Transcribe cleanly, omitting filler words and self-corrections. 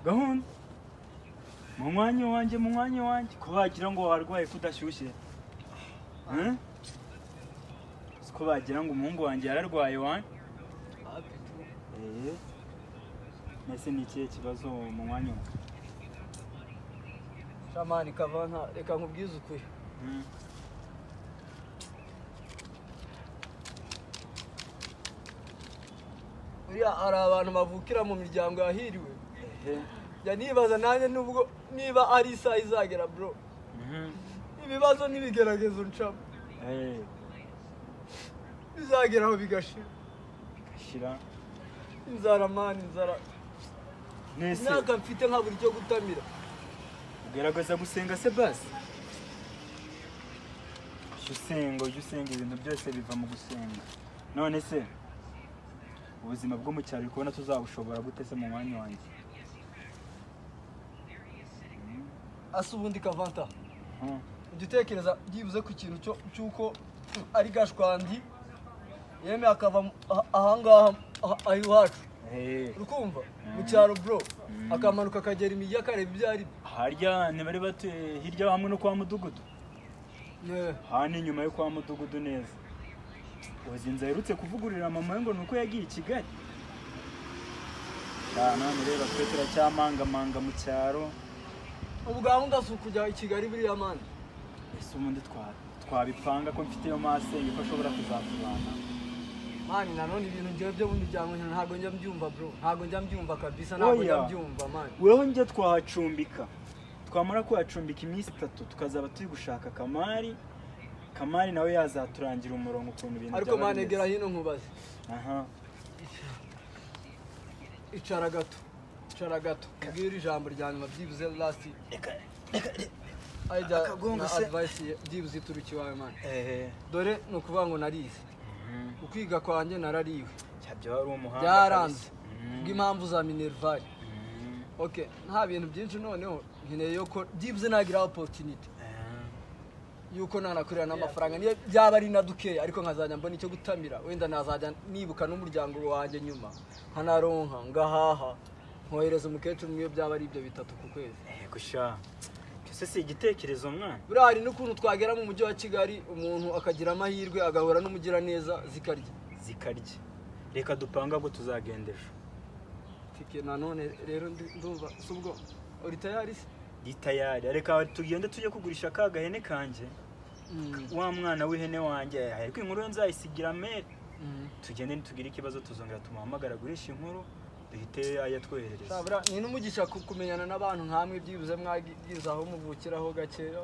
gahunda mu mwanya wanjye ko bagira ngo warwaye kudashyushye ko bagira ngo umuhungu wanjye yararwaye wanjye nese ni ikihe kibazo mu mwanya wawe shamani kavanta reka nkubwize ukuri uriya hari abantu bavukira mu miryango yahiriwe jya nibaza nanjye nubwo niba ari isaha izagera bro ibibazo n'ibigeragezo ncamo bizageraho bigashira inzara mani inzara imyaka mfite nka buri cyo gutamira ugerageza gusenga se basi ujye usenga ibintu byose biva mu gusenga none se ubuzima bwo mu cyaro kubona tuzabushobora gute se mu mwanya wanjye asa ubundi kavanta ujya utekereza byibuze ku kintu cy'uko ari gashwandi yemeye akava ahangaha aho iwacu urukumva mu cyaro bro akamanuka akagera imijyi akareba ibyo ari harya ntibari batuye hirya hamwe no kwa mudugudu hano inyuma yo kwa mudugudu neza uzi inzu aherutse kuvugurira mama we ngo ni uko yagiye i Kigali none rero twe turacyamangamanga mu cyaro ubu gahunda si ukujya i Kigali buriya mani ese ubundi twabipanga ko mfite yo masenge ko ashobora kuzatubana mani nanone ibintu njyewe byo mu miryango ntabwo njya mbyumva bro ntabwo njya mbyumva kabisa ntabwo njya mbyumva mani weho njye twahacumbika twamara kuhacumbika iminsi 3 tukazaba turi gushaka kamari nawe yazaturangira umurongo ukuntu ibintu ariko mani egera hino nkubaze icara gato ubwira ijambo rya nyuma byibuze last ajya na advice byibuze ituruki wawe mani dore ni ukuvuga ngo narize ukwiga kwanjye narariwe byaranze bw'impamvu za minerval okay nta bintu byinshi noneho nkeneye yuko byibuze nagira opportunity yuko nanakorera n'amafaranga niyo byaba ari nadukeya ariko nkazajya mbona icyo gutamira wenda nazajya nibuka n'umuryango wanjye nyuma nkanaronka ngahaha nkohereza umukecuru niyo byaba ari ibyo 3 ku kwezi gusha cyose si igitekerezo mwana buriya hari n'ukuntu twagera mu mujyi wa Kigali umuntu akagira amahirwe agahura n'umugira neza zikarya reka dupanga ngo tuzagendeje tike nanone rero ndumva subwo uri tayari reka tugende tujye kugurisha Akaga hene kanje wa mwana w'ihene wanjye ariko inkuru yo nzayisigira mere tugende nitugire ikibazo tuzongera tumuhamagara gurisha inkuru duhite ayatwoherereza sabra ni n'umugisha kumenyana n'abantu nkamwe byibuze mwagizaho muvukiraho gakeya